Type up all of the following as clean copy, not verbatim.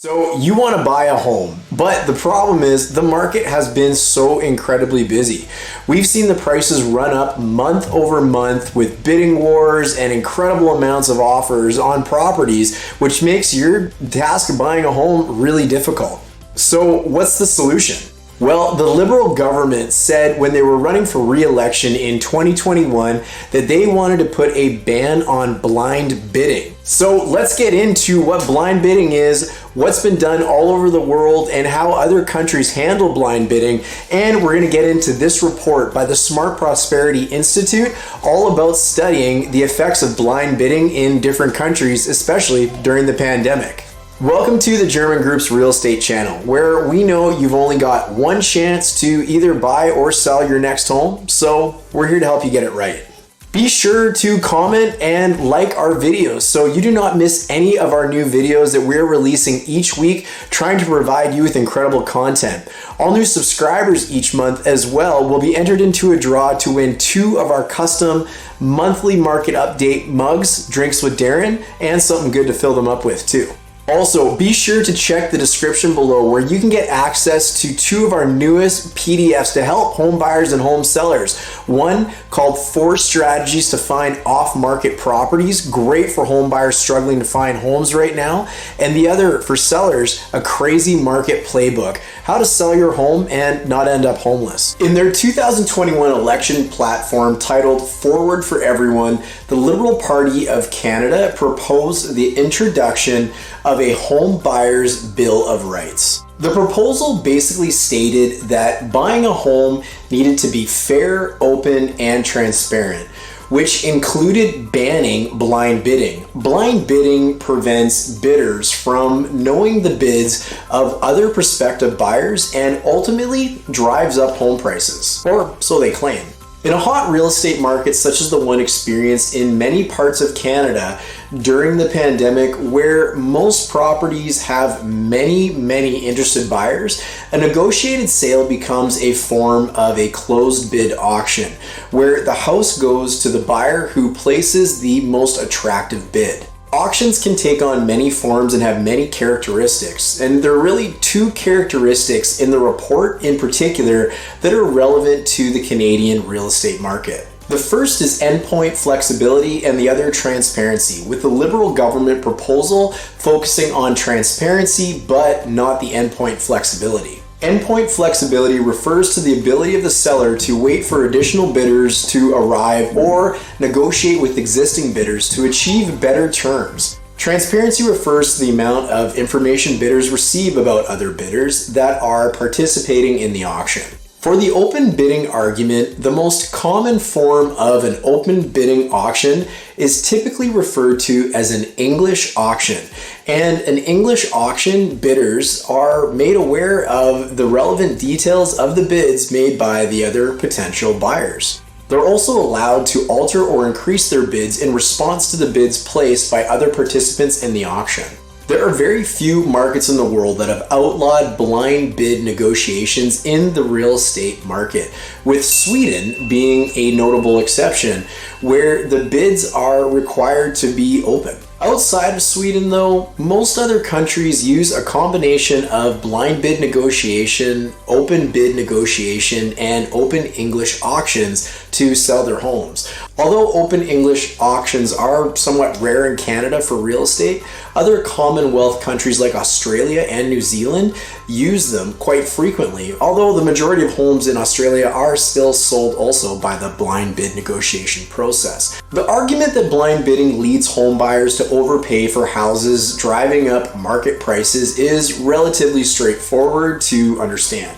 So you want to buy a home, but the problem is the market has been so incredibly busy. We've seen the prices run up month over month with bidding wars and incredible amounts of offers on properties, which makes your task of buying a home really difficult. So what's the solution? Well, the Liberal government said when they were running for re-election in 2021 that they wanted to put a ban on blind bidding. So let's get into what blind bidding is, what's been done all over the world, and how other countries handle blind bidding. And we're going to get into this report by the Smart Prosperity Institute all about studying the effects of blind bidding in different countries, especially during the pandemic. Welcome to the Germyn Group's Real Estate channel, where we know you've only got one chance to either buy or sell your next home, so we're here to help you get it right. Be sure to comment and like our videos so you do not miss any of our new videos that we're releasing each week, trying to provide you with incredible content. All new subscribers each month as well will be entered into a draw to win 2 of our custom monthly market update mugs, drinks with Darren, and something good to fill them up with too. Also, be sure to check the description below where you can get access to 2 of our newest PDFs to help home buyers and home sellers. One called 4 Strategies to Find Off-Market Properties, great for home buyers struggling to find homes right now. And the other for sellers, a crazy market playbook, how to sell your home and not end up homeless. In their 2021 election platform titled Forward for Everyone, the Liberal Party of Canada proposed the introduction of a home buyer's bill of rights. The proposal basically stated that buying a home needed to be fair, open, and transparent, which included banning blind bidding. Blind bidding prevents bidders from knowing the bids of other prospective buyers and ultimately drives up home prices, or so they claim. In a hot real estate market such as the one experienced in many parts of Canada during the pandemic, where most properties have many interested buyers, a negotiated sale becomes a form of a closed bid auction, where the house goes to the buyer who places the most attractive bid. Auctions can take on many forms and have many characteristics, and there are really 2 characteristics in the report in particular that are relevant to the Canadian real estate market. The first is endpoint flexibility and the other transparency, with the Liberal government proposal focusing on transparency but not the endpoint flexibility. Endpoint flexibility refers to the ability of the seller to wait for additional bidders to arrive or negotiate with existing bidders to achieve better terms. Transparency refers to the amount of information bidders receive about other bidders that are participating in the auction. For the open bidding argument, the most common form of an open bidding auction is typically referred to as an English auction. And an English auction, bidders are made aware of the relevant details of the bids made by the other potential buyers. They're also allowed to alter or increase their bids in response to the bids placed by other participants in the auction. There are very few markets in the world that have outlawed blind bid negotiations in the real estate market, with Sweden being a notable exception, where the bids are required to be open. Outside of Sweden though, most other countries use a combination of blind bid negotiation, open bid negotiation, and open English auctions to sell their homes. Although open English auctions are somewhat rare in Canada for real estate, other Commonwealth countries like Australia and New Zealand use them quite frequently, although the majority of homes in Australia are still sold also by the blind bid negotiation process. The argument that blind bidding leads home buyers to overpay for houses, driving up market prices, is relatively straightforward to understand.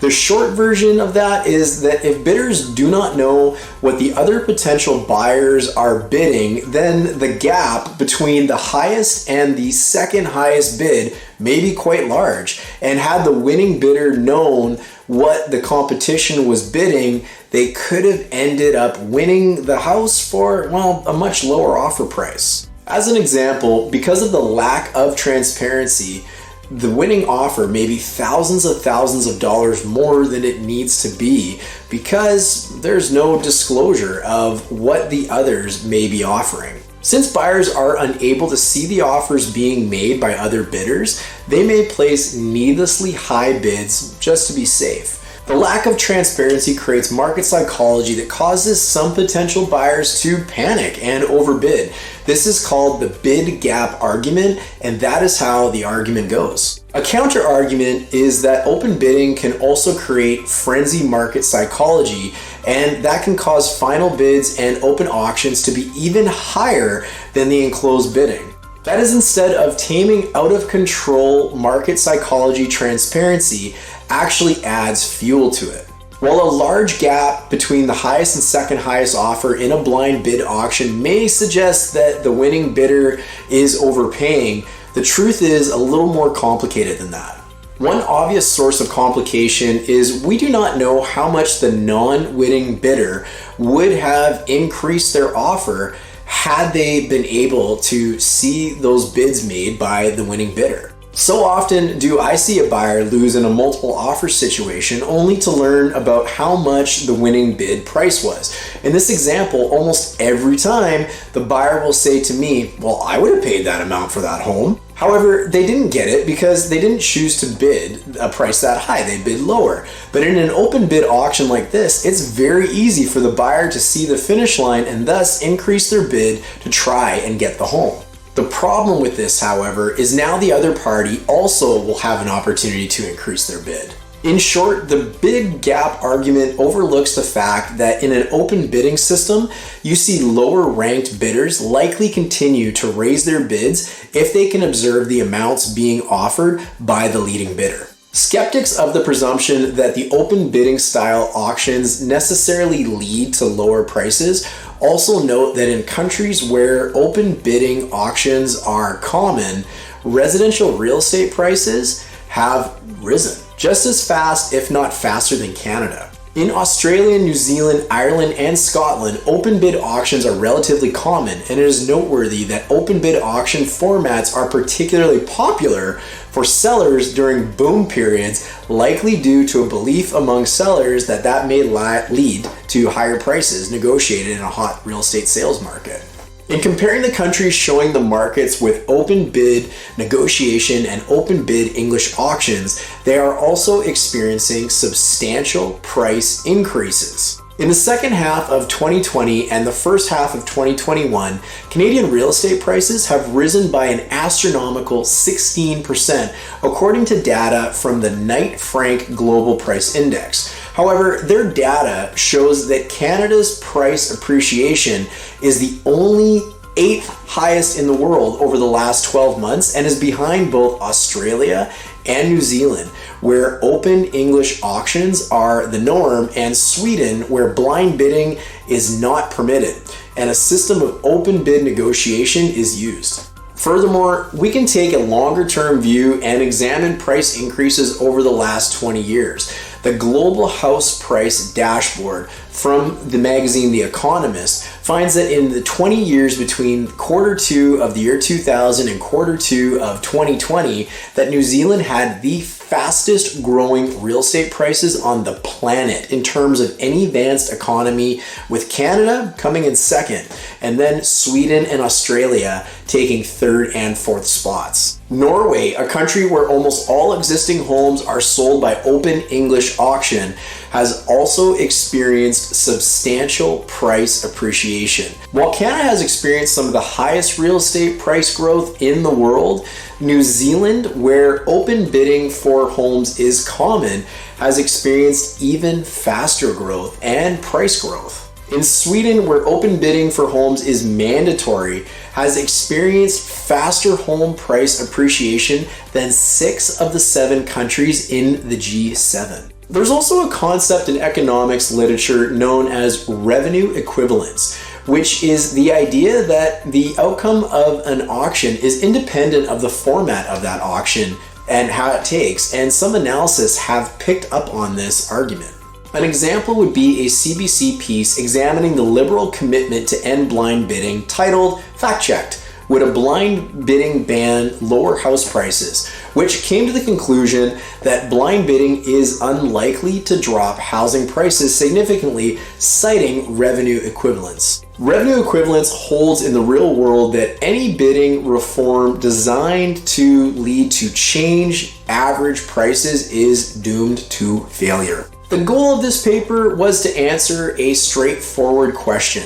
The short version of that is that if bidders do not know what the other potential buyers are bidding, then the gap between the highest and the second highest bid may be quite large. And had the winning bidder known what the competition was bidding, they could have ended up winning the house for, well, a much lower offer price. As an example, because of the lack of transparency, the winning offer may be thousands of dollars more than it needs to be because there's no disclosure of what the others may be offering. Since buyers are unable to see the offers being made by other bidders, they may place needlessly high bids just to be safe. The lack of transparency creates market psychology that causes some potential buyers to panic and overbid. This is called the bid gap argument, and that is how the argument goes. A counter argument is that open bidding can also create frenzy market psychology, and that can cause final bids and open auctions to be even higher than the enclosed bidding. That is, instead of taming out of control market psychology, transparency actually adds fuel to it. While a large gap between the highest and second highest offer in a blind bid auction may suggest that the winning bidder is overpaying, the truth is a little more complicated than that. One obvious source of complication is we do not know how much the non-winning bidder would have increased their offer had they been able to see those bids made by the winning bidder. So often do I see a buyer lose in a multiple offer situation only to learn about how much the winning bid price was. In this example, almost every time the buyer will say to me, well, I would have paid that amount for that home. However, they didn't get it because they didn't choose to bid a price that high, they bid lower. But in an open bid auction like this, it's very easy for the buyer to see the finish line and thus increase their bid to try and get the home. The problem with this, however, is now the other party also will have an opportunity to increase their bid. In short, the bid gap argument overlooks the fact that in an open bidding system, you see lower ranked bidders likely continue to raise their bids if they can observe the amounts being offered by the leading bidder. Skeptics of the presumption that the open bidding style auctions necessarily lead to lower prices also note that in countries where open bidding auctions are common, residential real estate prices have risen just as fast, if not faster, than Canada. In Australia, New Zealand, Ireland, and Scotland, open bid auctions are relatively common, and it is noteworthy that open bid auction formats are particularly popular for sellers during boom periods, likely due to a belief among sellers that that may lead to higher prices negotiated in a hot real estate sales market. In comparing the countries showing the markets with open bid negotiation and open bid English auctions, they are also experiencing substantial price increases. In the second half of 2020 and the first half of 2021, Canadian real estate prices have risen by an astronomical 16%, according to data from the Knight Frank Global Price Index. However, their data shows that Canada's price appreciation is the only 8th highest in the world over the last 12 months and is behind both Australia and New Zealand, where open English auctions are the norm, and Sweden, where blind bidding is not permitted and a system of open bid negotiation is used. Furthermore, we can take a longer-term view and examine price increases over the last 20 years. The Global House Price Dashboard from the magazine The Economist finds that in the 20 years between quarter two of the year 2000 and quarter two of 2020, that New Zealand had the fastest growing real estate prices on the planet in terms of any advanced economy, with Canada coming in second, and then Sweden and Australia taking third and fourth spots. Norway, a country where almost all existing homes are sold by open English auction, has also experienced substantial price appreciation. While Canada has experienced some of the highest real estate price growth in the world, New Zealand, where open bidding for homes is common, has experienced even faster growth and price growth. In Sweden, where open bidding for homes is mandatory, has experienced faster home price appreciation than 6 of the 7 countries in the G7. There's also a concept in economics literature known as revenue equivalence, which is the idea that the outcome of an auction is independent of the format of that auction and how it takes, and some analysis have picked up on this argument. An example would be a CBC piece examining the liberal commitment to end blind bidding titled "Fact Checked: Would a blind bidding ban lower house prices?" which came to the conclusion that blind bidding is unlikely to drop housing prices significantly, citing revenue equivalence. Revenue equivalence holds in the real world that any bidding reform designed to lead to change average prices is doomed to failure. The goal of this paper was to answer a straightforward question.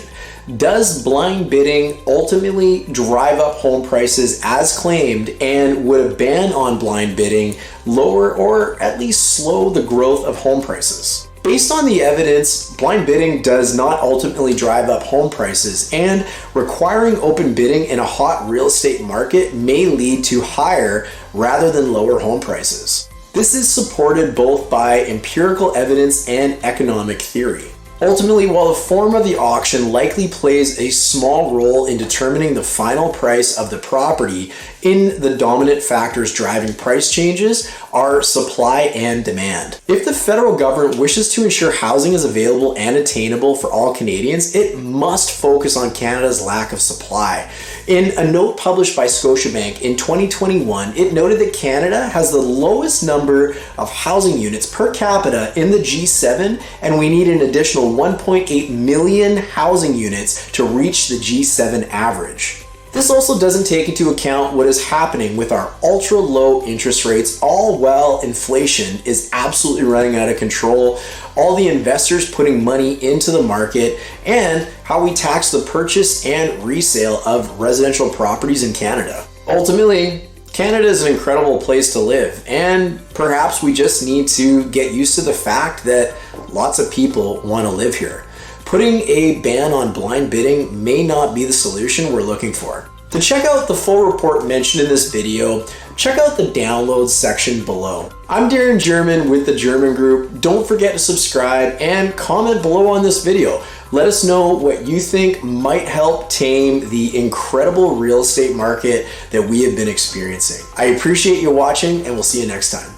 Does blind bidding ultimately drive up home prices as claimed, and would a ban on blind bidding lower or at least slow the growth of home prices? Based on the evidence, blind bidding does not ultimately drive up home prices, and requiring open bidding in a hot real estate market may lead to higher rather than lower home prices. This is supported both by empirical evidence and economic theory. Ultimately, while the form of the auction likely plays a small role in determining the final price of the property, in the dominant factors driving price changes are supply and demand. If the federal government wishes to ensure housing is available and attainable for all Canadians, it must focus on Canada's lack of supply. In a note published by Scotiabank in 2021, it noted that Canada has the lowest number of housing units per capita in the G7, and we need an additional 1.8 million housing units to reach the G7 average. This also doesn't take into account what is happening with our ultra low interest rates, all while inflation is absolutely running out of control, all the investors putting money into the market, and how we tax the purchase and resale of residential properties in Canada. Ultimately, Canada is an incredible place to live, and perhaps we just need to get used to the fact that lots of people want to live here. Putting a ban on blind bidding may not be the solution we're looking for. To check out the full report mentioned in this video, check out the downloads section below. I'm Germyn with the Germyn Group. Don't forget to subscribe and comment below on this video. Let us know what you think might help tame the incredible real estate market that we have been experiencing. I appreciate you watching, and we'll see you next time.